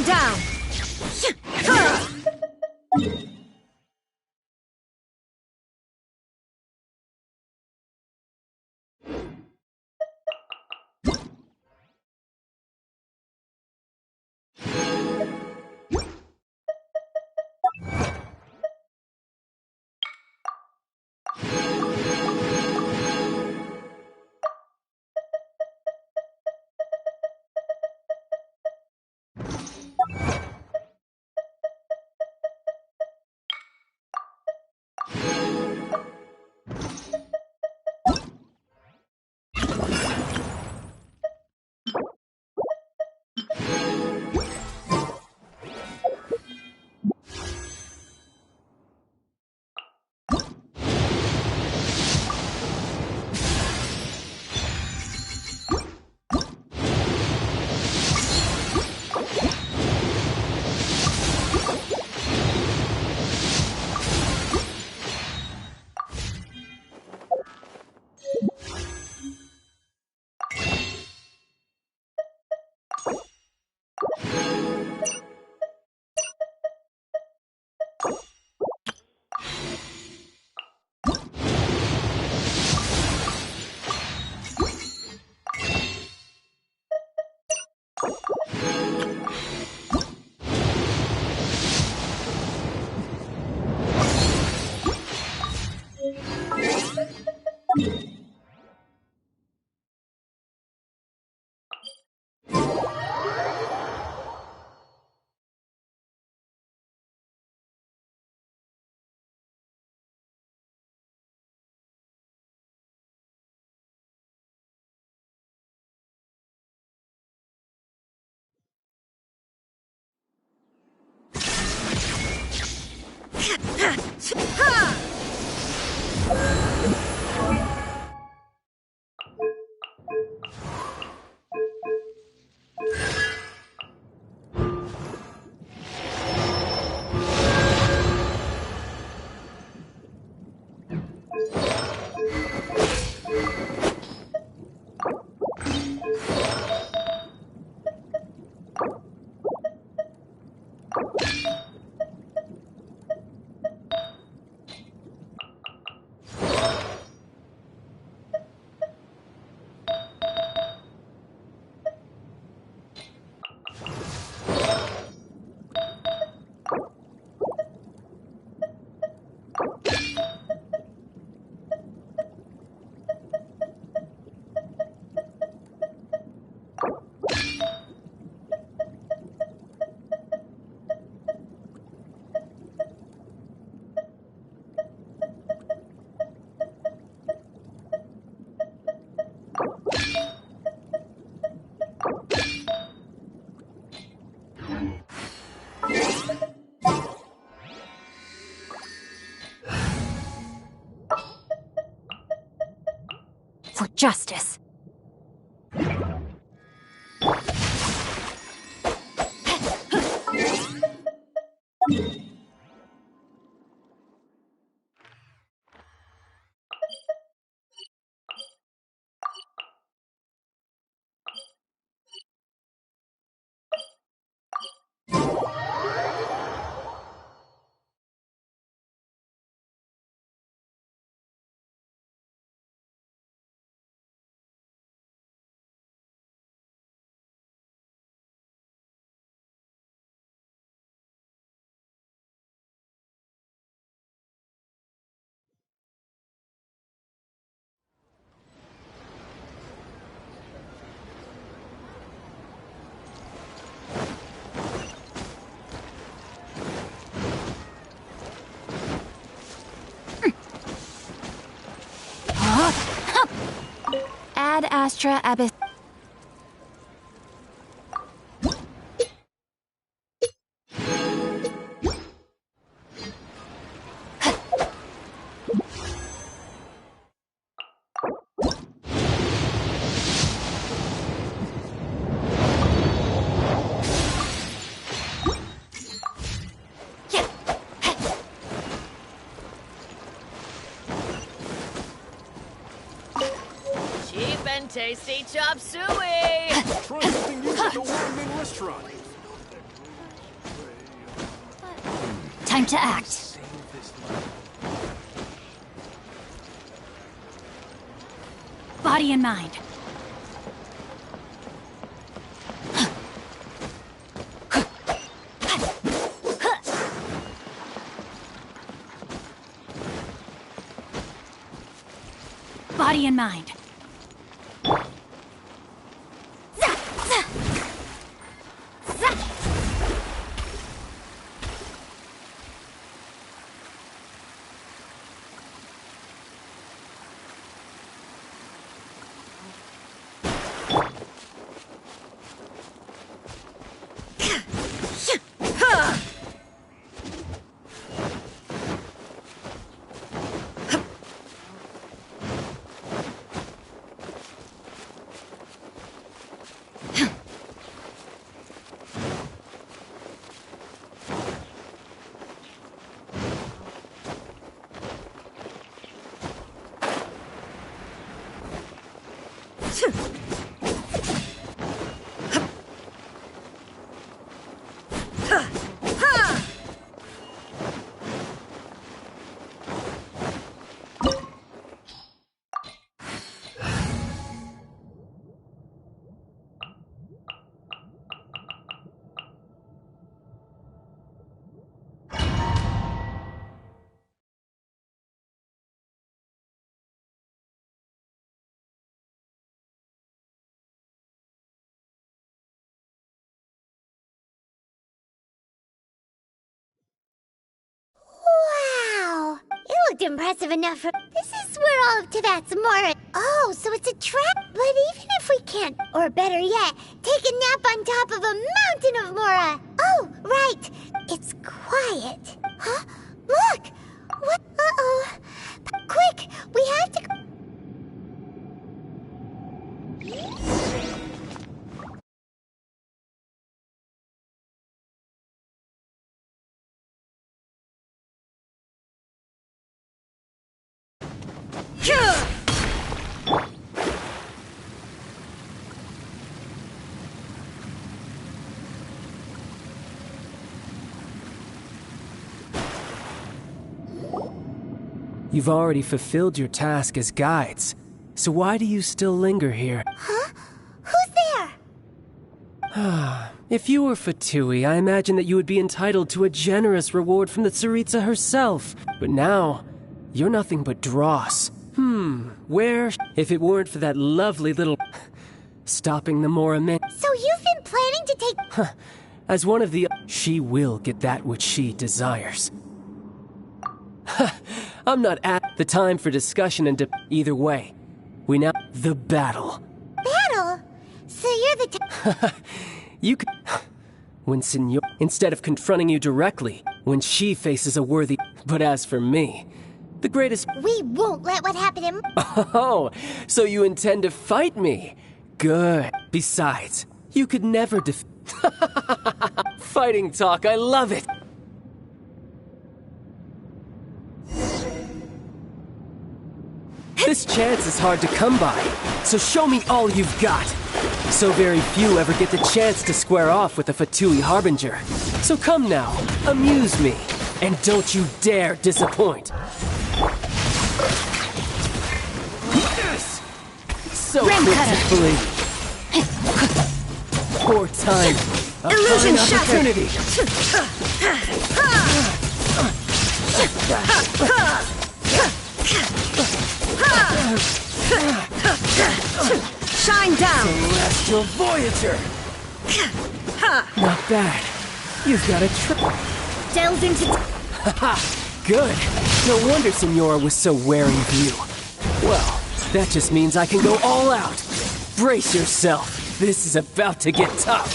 down! For justice. Ad Astra Abyss. Tasty chop suey! Try something new at the Wang Ming restaurant. Time to act. Body and mind. Body and mind. Wow! It looked impressive enough for— This is where all of Tibet's Mora— Oh, so it's a trap? But even if we can't, or better yet, take a nap on top of a mountain of Mora— Oh, right! It's quiet. Huh? Look! What? Uh-oh. Quick! We have to— You've already fulfilled your task as guides, so why do you still linger here? Huh? Who's there? If you were Fatui, I imagine that you would be entitled to a generous reward from the Tsaritsa herself. But now, you're nothing but dross. Where, if it weren't for that lovely little stopping the Moramin. So you've been planning to take— As one of the— She will get that which she desires. I'm not at the time for discussion and either way. We now— The battle. Battle? So you're the— You could— When Senor— Instead of confronting you directly, when she faces a worthy— But as for me, the greatest— We won't let what happened in— Oh, so you intend to fight me? Good. Besides, you could never Fighting talk, I love it! This chance is hard to come by, so show me all you've got. So very few ever get the chance to square off with a Fatui Harbinger. So come now, amuse me, and don't you dare disappoint. So pitifully. Poor time. Illusion opportunity. Shine down! Celestial Voyager! Not bad. You've got a trip. Delved into... Haha, good. No wonder Senora was so wary of you. Well, that just means I can go all out. Brace yourself. This is about to get tough.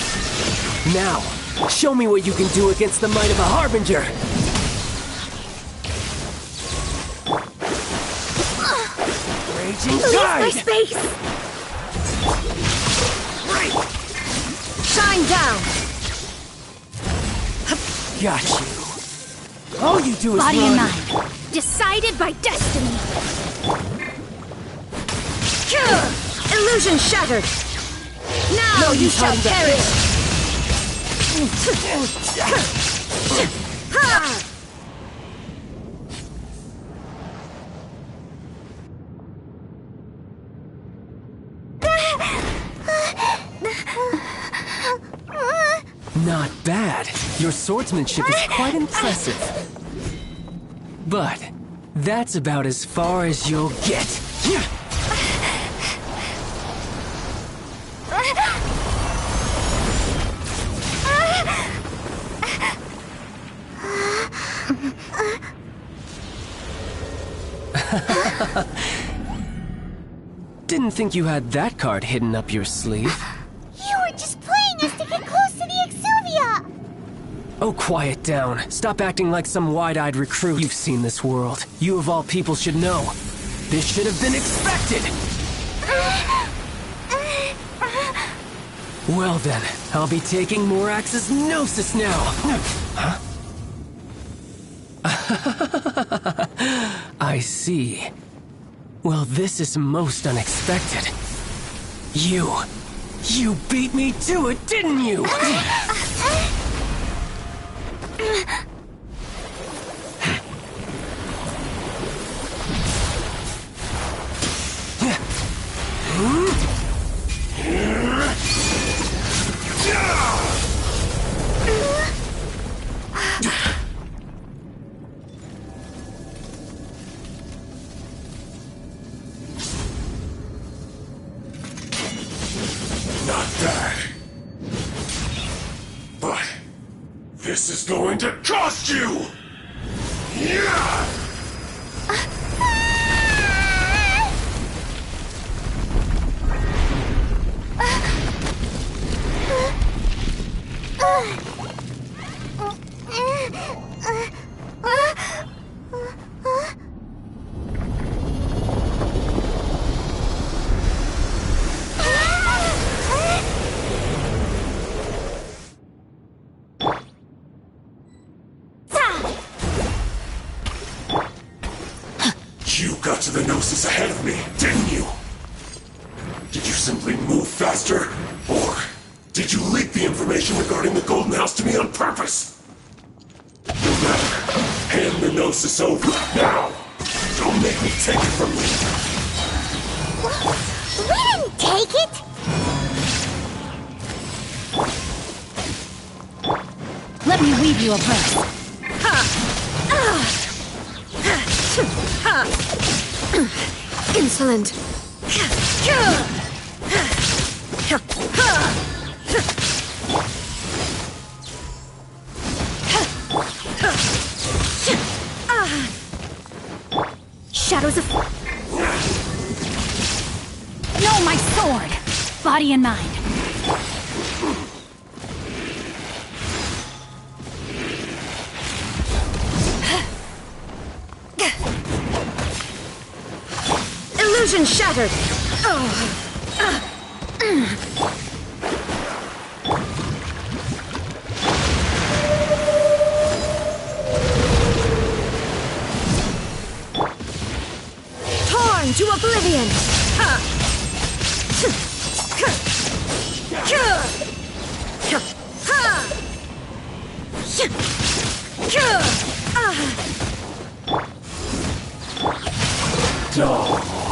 Now, show me what you can do against the might of a Harbinger. Raging Tide! My space! Right. Shine down! Got you. All you do is Body run. and mind. Decided by destiny. Illusion shattered! Now No you use shall hiding back perish! Not bad. Your swordsmanship is quite impressive. But that's about as far as you'll get. Didn't think you had that card hidden up your sleeve. You were just playing us to get close to the Exuvia! Oh, quiet down. Stop acting like some wide-eyed recruit. You've seen this world. You of all people should know. This should have been expected! Well then, I'll be taking Morax's Gnosis now! Huh? I see. Well, this is most unexpected. You beat me to it, didn't you? Not bad. But this is going to cost you! Yeah! You got to the Gnosis ahead of me, didn't you? Did you simply move faster? Or did you leak the information regarding the Golden House to me on purpose? No matter. Hand the Gnosis over, now! Don't make me take it from you! We didn't take it! Let me weave you a verse. Insolent. Shadows of... No, my sword! Body and mind. Illusion shattered! Torn to oblivion!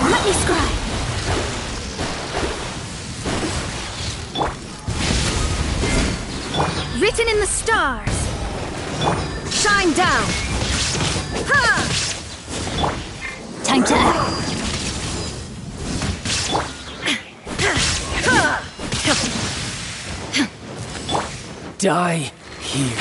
Let me scribe. Written in the stars. Shine down! Time to act. Die here.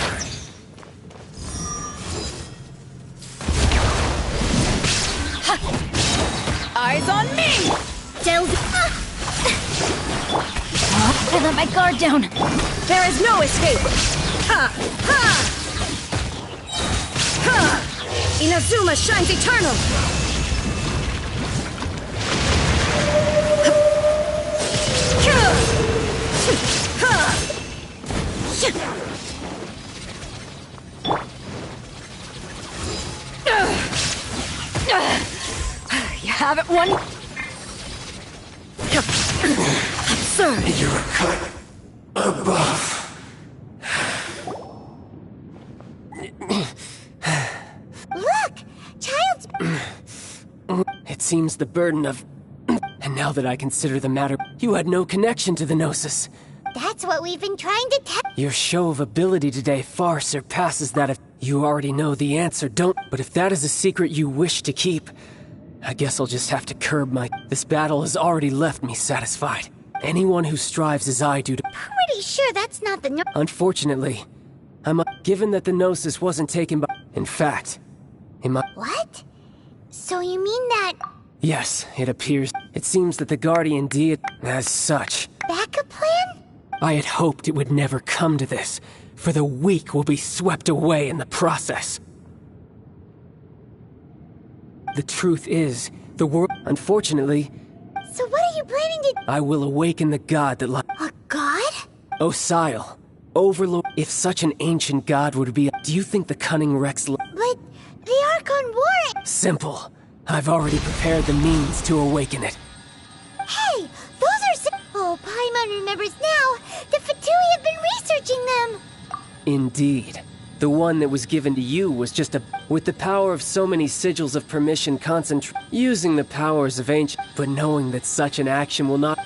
Eyes on me! Delve... I let my guard down. There is no escape! Inazuma shines eternal! You have it, one. Absurd! You're a cut above. Look! Child's... It seems the burden of... And now that I consider the matter, you had no connection to the Gnosis. That's what we've been trying to tell... Your show of ability today far surpasses that of... You already know the answer, don't... But if that is a secret you wish to keep, I guess I'll just have to curb my... This battle has already left me satisfied. Anyone who strives as I do to... Pretty sure that's not the Unfortunately, given that the Gnosis wasn't taken by... In fact, in my... What? So you mean that... Yes, it appears. It seems that the Guardian Deity... As such... Backup plan? I had hoped it would never come to this, for the weak will be swept away in the process. The truth is, the world... Unfortunately... So what are you planning to... I will awaken the god that A god? Osile, Overlord... If such an ancient god would be... Do you think the cunning Rex... But the Archon War... Simple. I've already prepared the means to awaken it. Hey, those are Oh, Paimon remembers now. The Fatui have been researching them. Indeed. The one that was given to you was just a... With the power of so many sigils of permission using the powers of ancient... But knowing that such an action will not...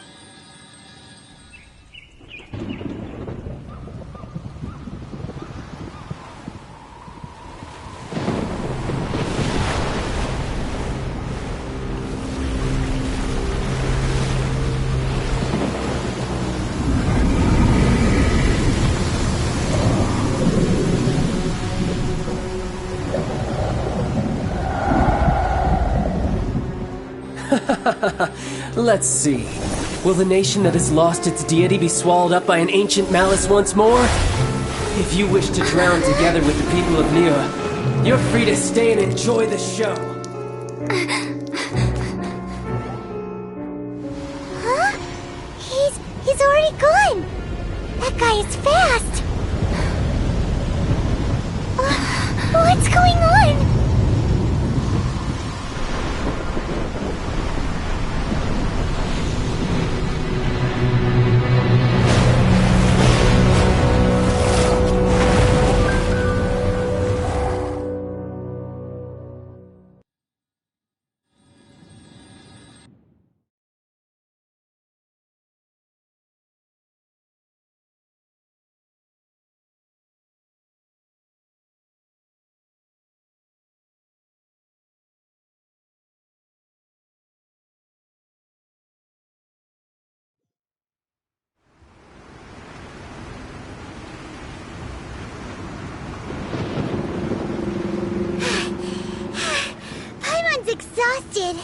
Let's see. Will the nation that has lost its deity be swallowed up by an ancient malice once more? If you wish to drown together with the people of Nira, you're free to stay and enjoy the show. Huh? He's already gone. That guy is fast. What's going on? Exhausted.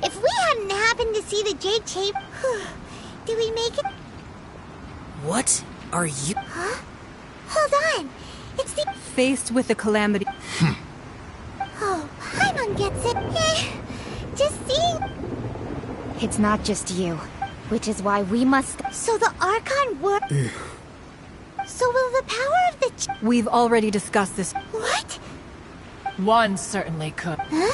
If we hadn't happened to see the Jade Shape, did we make it? What are you... Huh? Hold on. It's the... Faced with the calamity... Oh, Paimon gets it. Just seeing... It's not just you, which is why we must... So the Archon work... So will the power of the... We've already discussed this. What? One certainly could. Huh?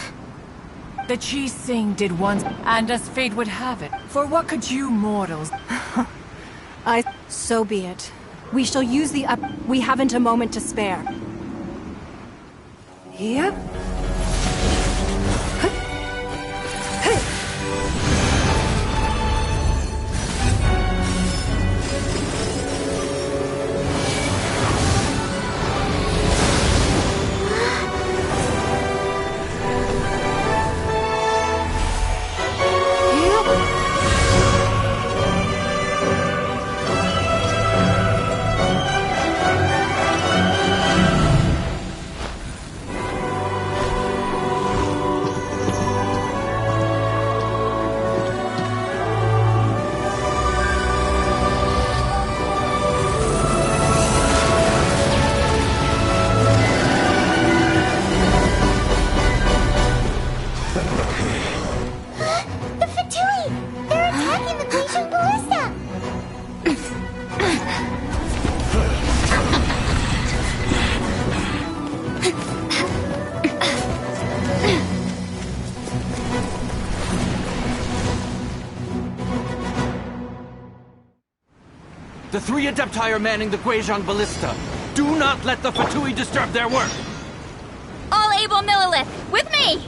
The Chi Sing did once, and as fate would have it, for what could you mortals... So be it. We shall use the up... We haven't a moment to spare. Yep. The three Adepti are manning the Guizhong Ballista. Do not let the Fatui disturb their work! All able Millilith, with me!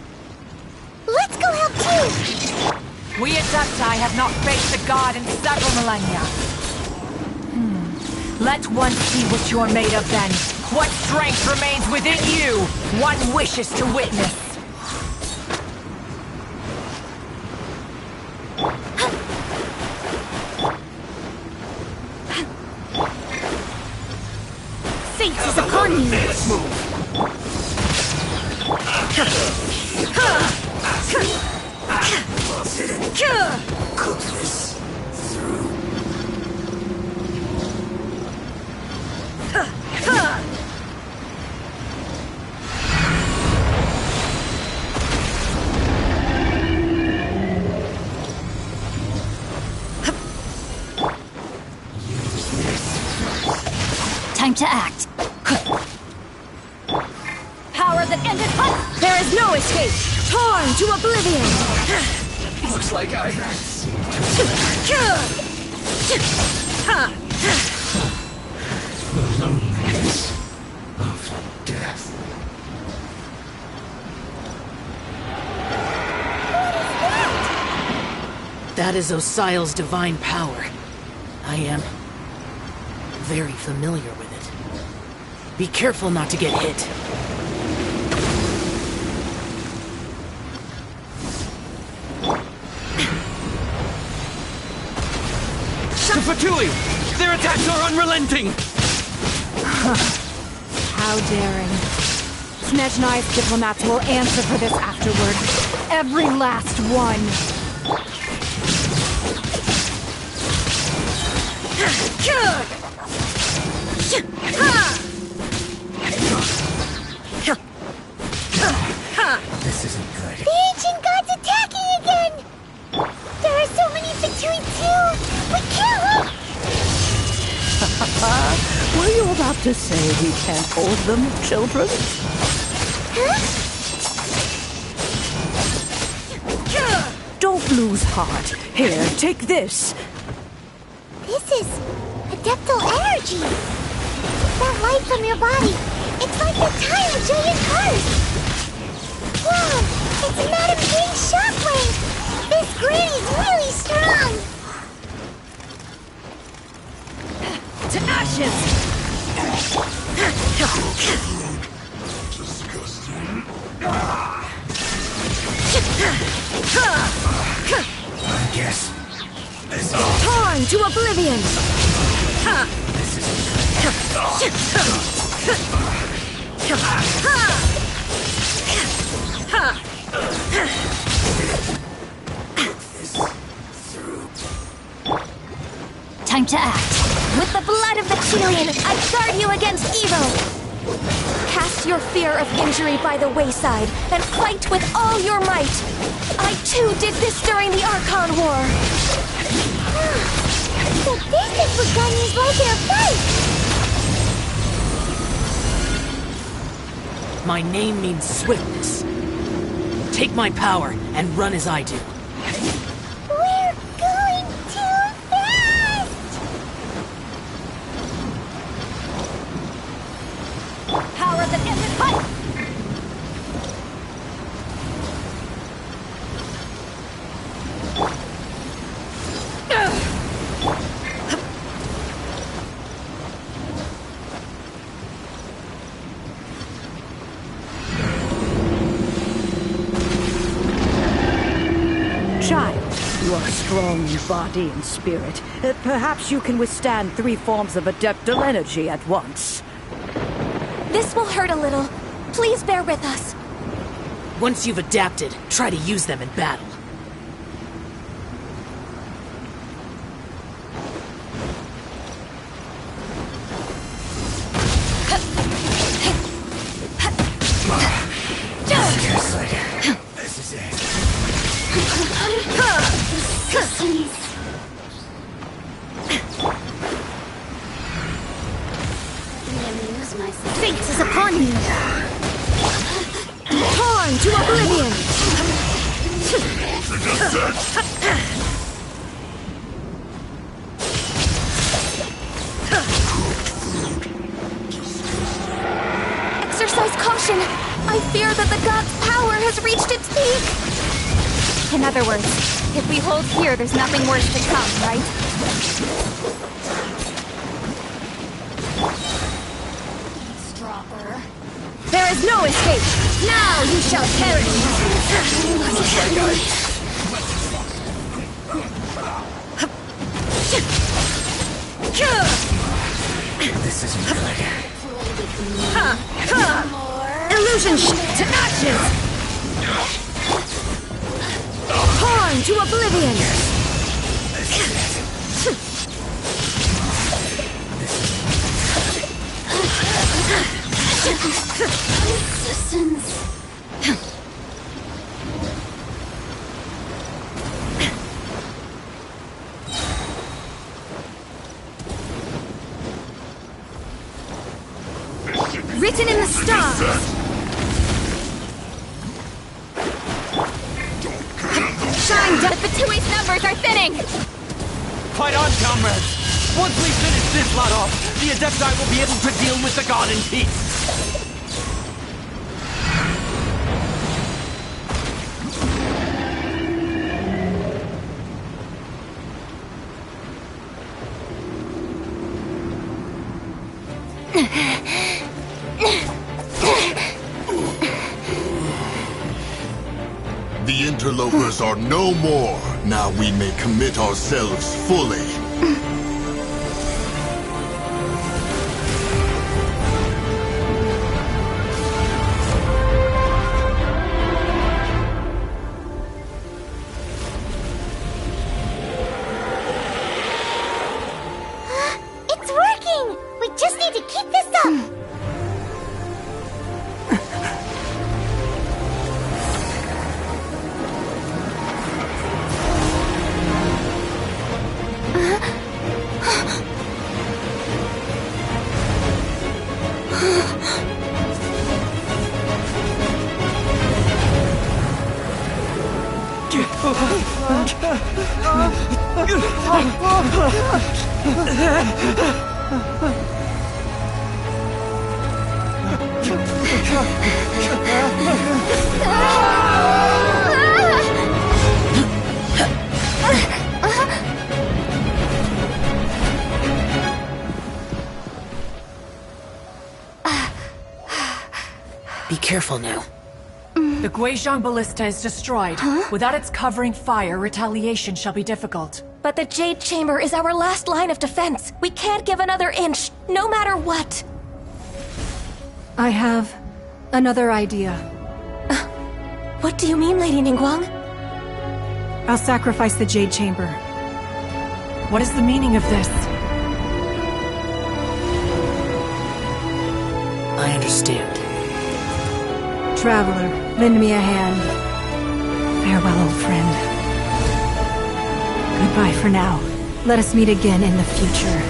Let's go help too! We Adepti have not faced a god in several millennia. Let one see what you're made of then. What strength remains within you, one wishes to witness. Fate is upon you. Let's move. Cook this through. Time to act. Power that ended fight! There is no escape! Torn to oblivion! Looks like I... The loneliness of death. That is Osial's divine power. I am very familiar with it. Be careful not to get hit. The Fatui! Their attacks are unrelenting! How daring. Snezhnai's diplomats will answer for this afterward. Every last one. This isn't good. The ancient god's attacking again! There are so many Fatui too! We can't look! Were you about to say we can't hold them, children? Don't lose heart. Here, take this. This is adeptal energy! That light from your body, it's like the time of Julian curse! Whoa! It's Madame King's shockwave! This granny's really strong! To ashes! Disgusting. I guess this all... Torn to oblivion! This isn't Time to act. With the blood of the Chelian, I guard you against evil! Cast your fear of injury by the wayside, and fight with all your might! I too did this during the Archon War! So this is what Ganya's like in a fight! My name means swiftness. Take my power and run as I do. We're going too fast! Power that ended fight! Child, you are strong in body and spirit. Perhaps you can withstand 3 forms of adeptal energy at once. This will hurt a little. Please bear with us. Once you've adapted, try to use them in battle. This is it. Fate is upon you! Torn to oblivion! Exercise caution! I fear that the god's power has reached its peak! In other words, if we hold here, there's nothing worse to come, right? escape. Now you shall perish. This isn't good. Illusion to ashes. Torn to oblivion. Written in the stars. Shine down. The Fatui's numbers are thinning. Fight on, comrades! Once we finish this lot off, the Adepti will be able to deal with the god in peace. The interlopers are no more. Now we may commit ourselves fully. It's working! We just need to keep this up! Be careful now. The Guizhong Ballista is destroyed. Without its covering fire, retaliation shall be difficult. But the Jade Chamber is our last line of defense. We can't give another inch, no matter what. I have another idea. What do you mean, Lady Ningguang? I'll sacrifice the Jade Chamber. What is the meaning of this? I understand. Traveler, lend me a hand. Farewell, old friend. Goodbye for now. Let us meet again in the future.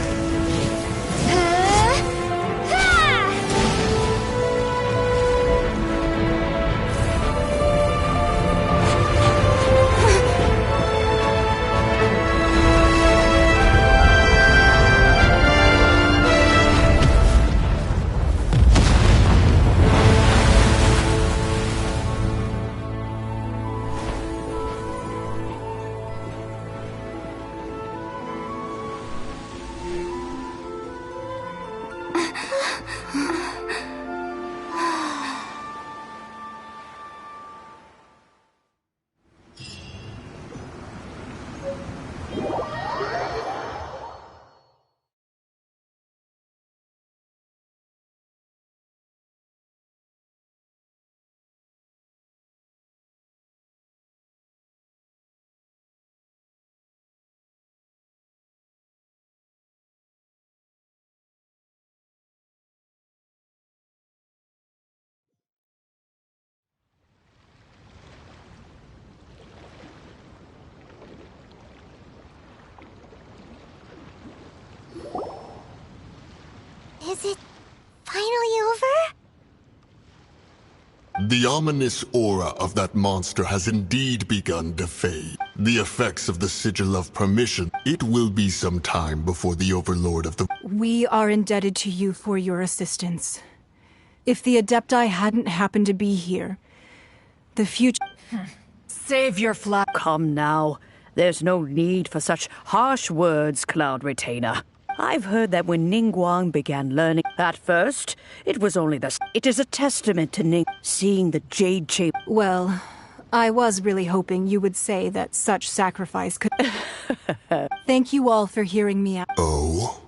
Is it finally over? The ominous aura of that monster has indeed begun to fade. The effects of the Sigil of Permission. It will be some time before the Overlord of the... We are indebted to you for your assistance. If the Adepti hadn't happened to be here, the future... Save your flag. Come now. There's no need for such harsh words, Cloud Retainer. I've heard that when Ningguang began learning, at first, it was only the... It is a testament to Ning seeing the Jade Chamber. Well, I was really hoping you would say that such sacrifice could... Thank you all for hearing me out. Oh?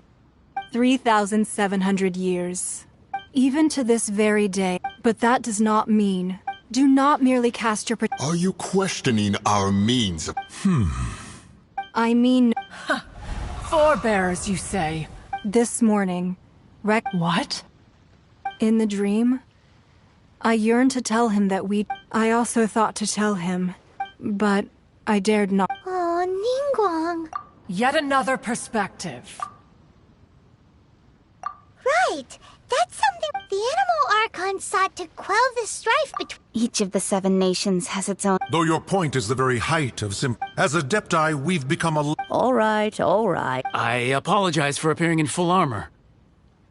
3,700 years. Even to this very day. But that does not mean... Do not merely cast your... Are you questioning our means of... I mean... Forebears, you say? This morning, What? in the dream, I yearned to tell him that I also thought to tell him, but I dared not. Oh, Ningguang. Yet another perspective. Right. That's something the Animal Archon sought to quell the strife between... Each of the 7 nations has its own... Though your point is the very height of As Adepti, we've become a... All right, all right. I apologize for appearing in full armor.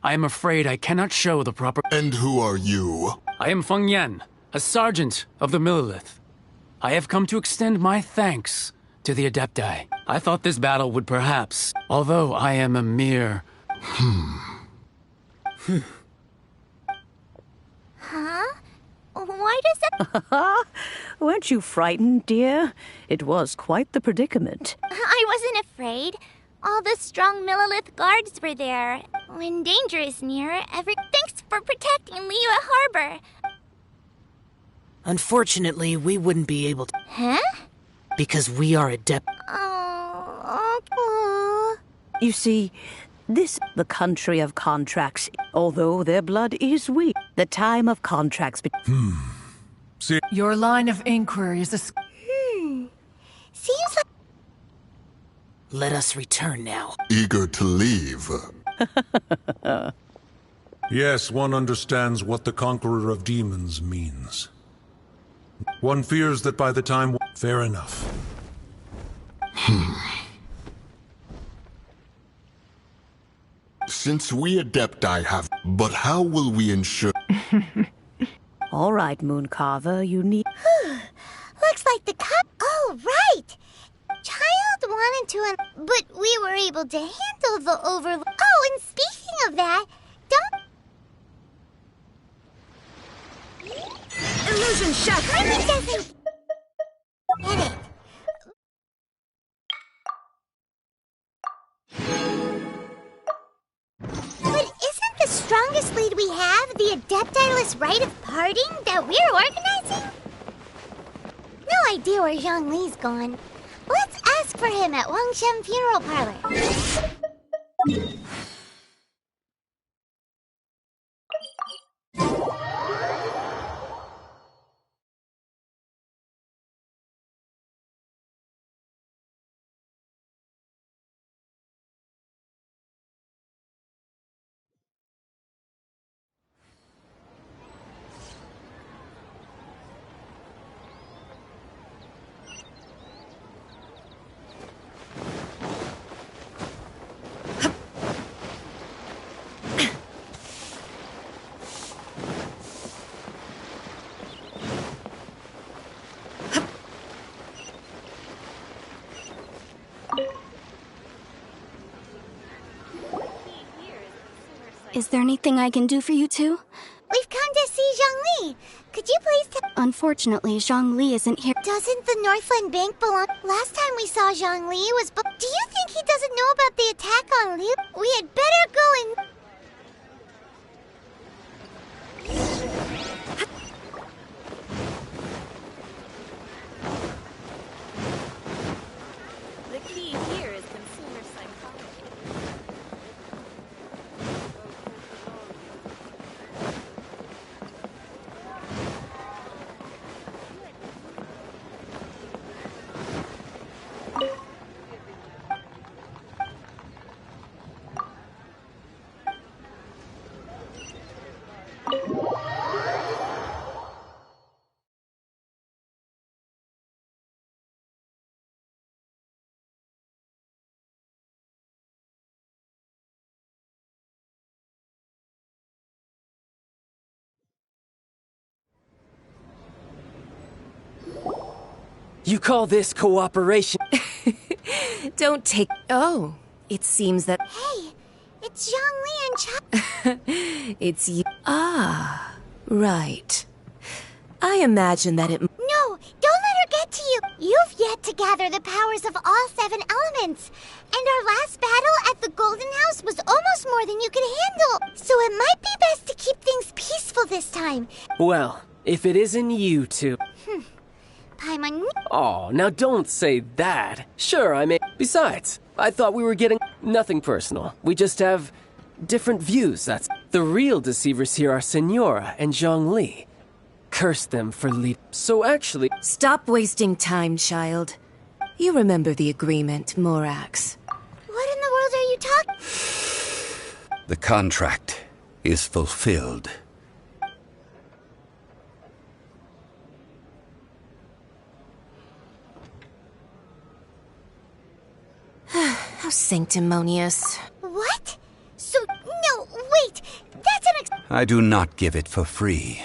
I am afraid I cannot show the proper... And who are you? I am Feng Yan, a sergeant of the Millilith. I have come to extend my thanks to the Adepti. I thought this battle would perhaps, although I am a mere... Huh? Why does that... Weren't you frightened, dear? It was quite the predicament. I wasn't afraid. All the strong Millilith guards were there. When danger is near, Thanks for protecting Liyue Harbor. Unfortunately, we wouldn't be able to... Huh? Because we are adept... Oh. You see, this the country of contracts, although their blood is weak. The time of contracts... See, Your line of inquiry is a... Seems like... Let us return now. Eager to leave. yes, one understands what the Conqueror of Demons means. One fears that by the time... Fair enough. Since we Adepti have... But how will we ensure... All right, Mooncarver, you need... Looks like the cop... Oh, right! Child wanted to... But we were able to handle the overload... Oh, and speaking of that, don't... Illusion shattered! Carmen doesn't... Get it. But isn't the strongest lead we have the Adeptiless Rite of Parting that we're organizing? No idea where Zhongli's gone. Let's ask for him at Wangshen Funeral Parlor. Is there anything I can do for you two? We've come to see Zhongli. Could you please Unfortunately, Zhongli isn't here. Doesn't the Northland Bank belong? Last time we saw Zhongli was... Do you think he doesn't know about the attack on Liu? We had better go and... The key here is consumer psychology. You call this cooperation? Don't take... Oh, it seems that... Hey, It's Zhongli and It's you. Ah, right. I imagine that it... No, don't let her get to you. You've yet to gather the powers of all 7 elements. And our last battle at the Golden House was almost more than you could handle. So it might be best to keep things peaceful this time. Well, if it isn't you two... Paimon... Oh, now don't say that. Sure, I may... Besides, I thought we were getting... Nothing personal. We just have different views, that's... The real deceivers here are Senora and Zhongli. Curse them for So actually... Stop wasting time, child. You remember the agreement, Morax. What in the world are you talking... The contract is fulfilled. How sanctimonious. What? So, no, wait. That's an I do not give it for free.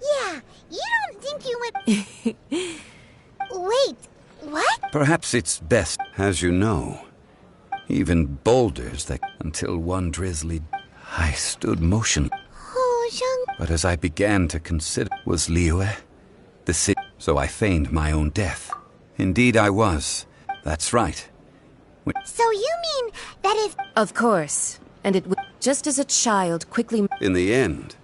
Yeah, you don't think you would... Wait, what? Perhaps it's best, as you know. Even boulders that, until one drizzly, I stood motionless. Oh, Zhong... But as I began to consider, was Liyue the city? So I feigned my own death. Indeed I was. That's right. So you mean that if... Of course. And it would... Just as a child quickly... In the end,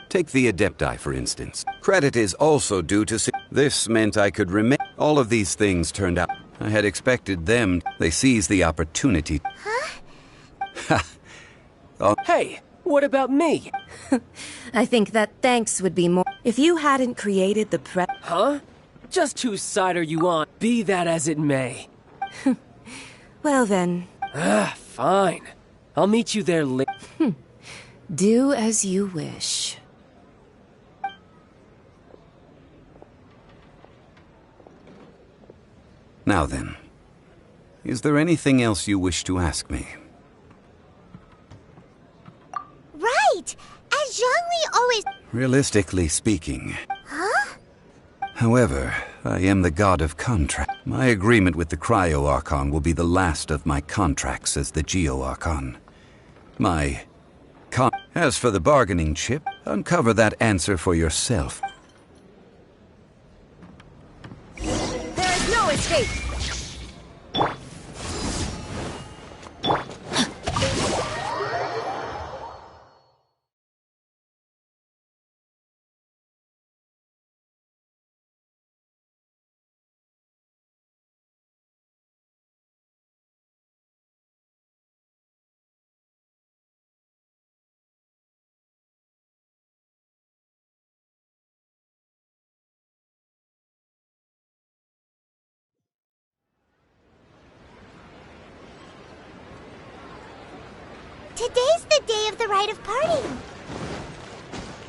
take the Adepti, for instance. Credit is also due to... This meant I could remain... All of these things turned out... I had expected them... They seized the opportunity... Huh? Hey, what about me? I think that thanks would be more... If you hadn't created the Huh? Just whose side are you on? Be that as it may. Well then... Fine. I'll meet you there later. Do as you wish. Now then, is there anything else you wish to ask me? Right! As Zhongli always... Realistically speaking... Huh? However, I am the god of contract. My agreement with the Cryo-Archon will be the last of my contracts as the Geo-Archon. As for the bargaining chip, uncover that answer for yourself. There is no escape! Today's the day of the rite of parting.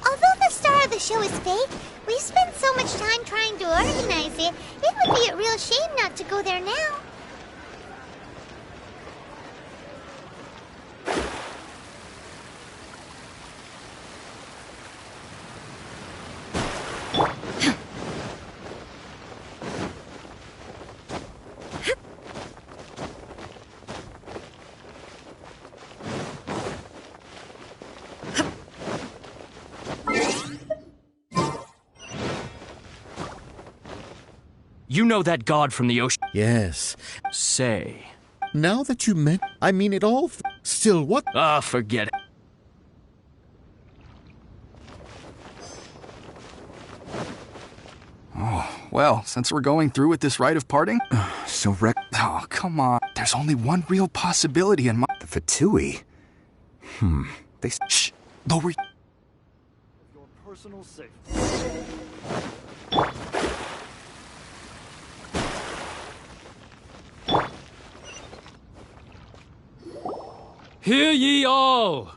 Although the star of the show is fake, we've spent so much time trying to organize it, it would be a real shame not to go there now. You know that god from the ocean? Yes. Say. Now that you I mean it all. Still, what? Ah, forget it. Oh, well, since we're going through with this rite of parting... Oh, come on. There's only one real possibility in my... The Fatui? They... Shh! Lower... Your personal safety. Hear ye all!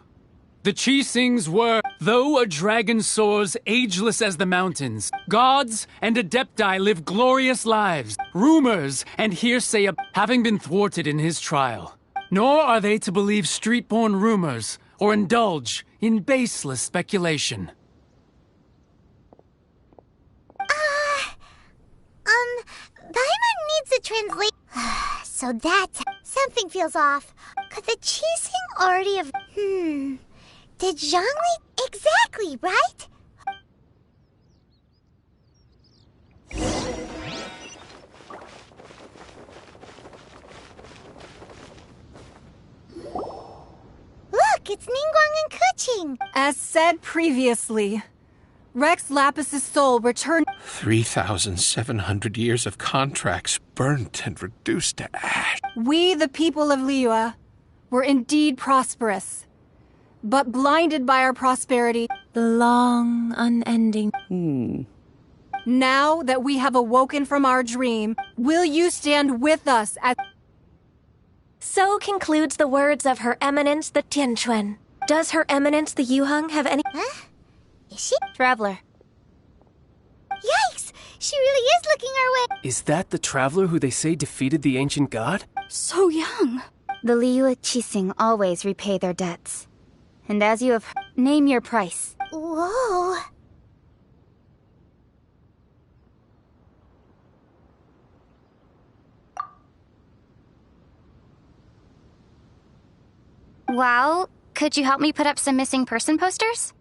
The Chisings were, though a dragon soars ageless as the mountains, gods and adepti live glorious lives, rumors and hearsay having been thwarted in his trial. Nor are they to believe street-born rumors or indulge in baseless speculation. Paimon needs a translate. So that's... Something feels off. Could the Chising already have... Did Zhongli... Exactly, right? Look, it's Ningguang and Kuching. As said previously, Rex Lapis's soul returned... 3,700 years of contracts burnt and reduced to ash. We, the people of Liyue, were indeed prosperous, but blinded by our prosperity. The long, unending... Now that we have awoken from our dream, will you stand with us at... So concludes the words of Her Eminence the Tianquan. Does Her Eminence the Yuheng have any... Huh? Is she? Traveler. Yikes! She really is looking our way. Is that the traveler who they say defeated the ancient god? So young. The Liyue Qixing always repay their debts. And as you have heard, name your price. Whoa. Well, could you help me put up some missing person posters?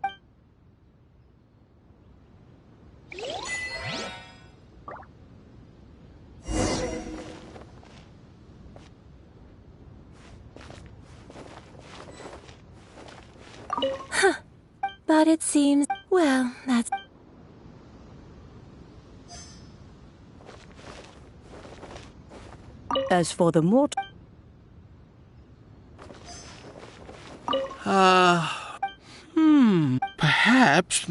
Huh. But it seems... Well, that's... As for the mortal... Perhaps...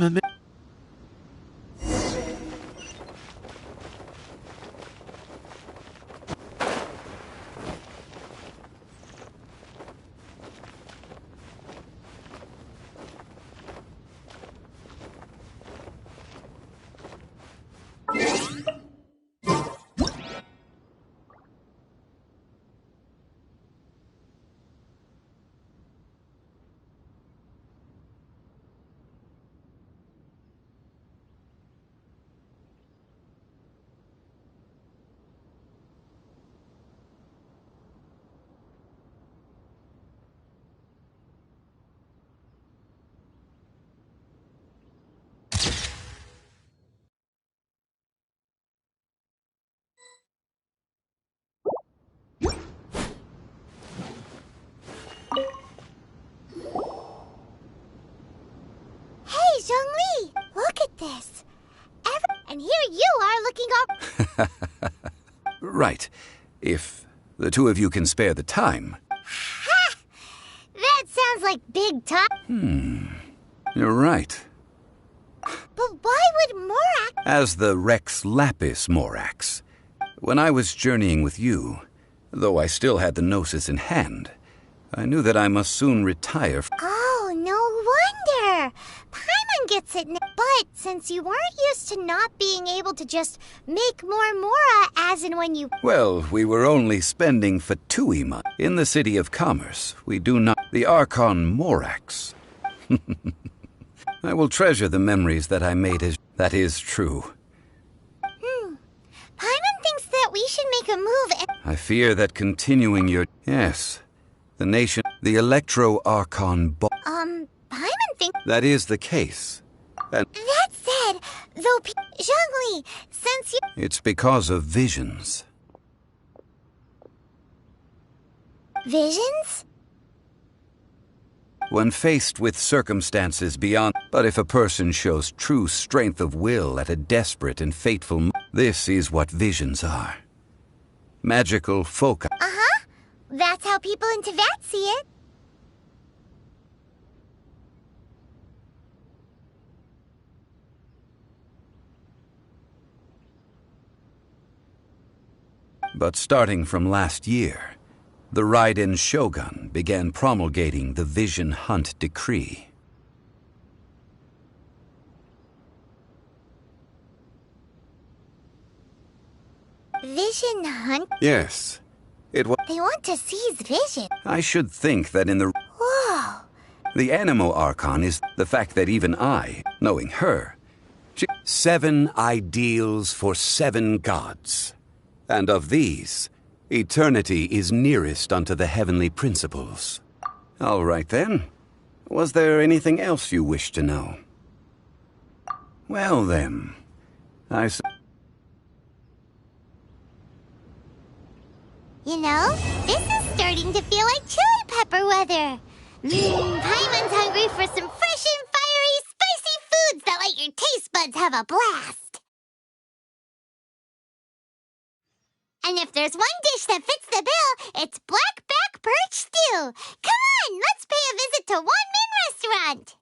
Hey, Zhongli! Look at this. And here you are looking all... Right. If the two of you can spare the time. Ha! That sounds like big talk. You're right. But why would Morak... As the Rex Lapis Morax, when I was journeying with you, though I still had the Gnosis in hand, I knew that I must soon retire. Oh, no wonder. Paimon gets it. But since you weren't used to not being able to just make more Mora as in when you... Well, we were only spending Fatuima in the city of commerce. We do not... The Archon Morax. I will treasure the memories that I made as... That is true. Paimon thinks that we should make a move and... I fear that continuing your... Yes. The nation... The Electro-Archon... Paimon thinks... That is the case. And... That said, though Zhongli, since you... It's because of visions. Visions? When faced with circumstances beyond... But if a person shows true strength of will at a desperate and fateful... This is what visions are. Magical foci. Uh-huh. That's how people in Teyvat see it. But starting from last year, the Raiden Shogun began promulgating the Vision Hunt Decree. Vision Hunt? Yes. It was... They want to seize Vision. I should think that in the... Whoa. The Animo Archon is the fact that even I, knowing her... 7 ideals for 7 gods. And of these, eternity is nearest unto the heavenly principles. All right then. Was there anything else you wish to know? Well then, You know, this is starting to feel like chili pepper weather. Paimon's hungry for some fresh and fiery, spicy foods that let your taste buds have a blast. And if there's one dish that fits the bill, it's blackback perch stew. Come on, let's pay a visit to One Min Restaurant.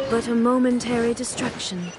But a momentary distraction.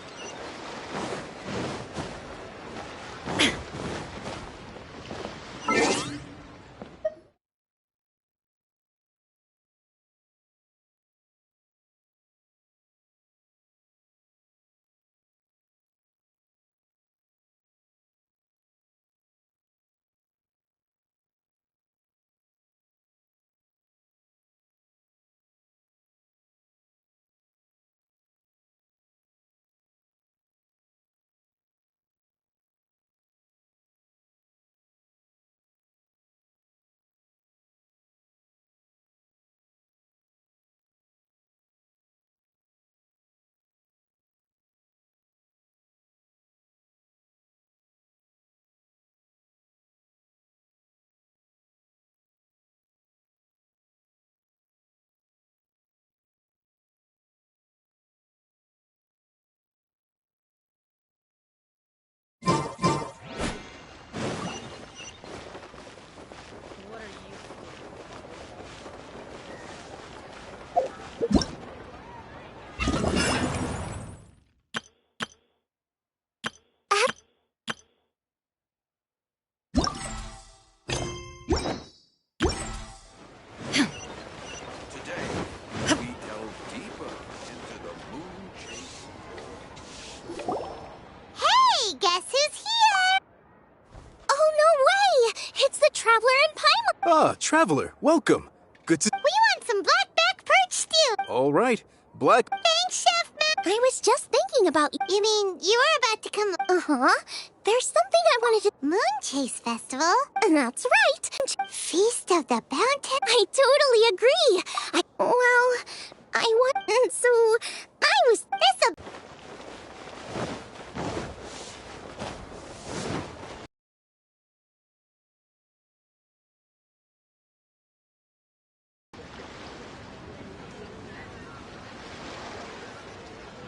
Hey, guess who's here? Oh, no way! It's the Traveler and Paimon. Ah, Traveler, welcome. Good to... We want some blackback perch stew. All right, Black... Thanks, Chef Man. I was just thinking about you. You mean you were about to come... Uh-huh. There's something I wanted to... Moon Chase Festival. That's right. Feast of the Bounty. I totally agree. I want... So... I was... This a...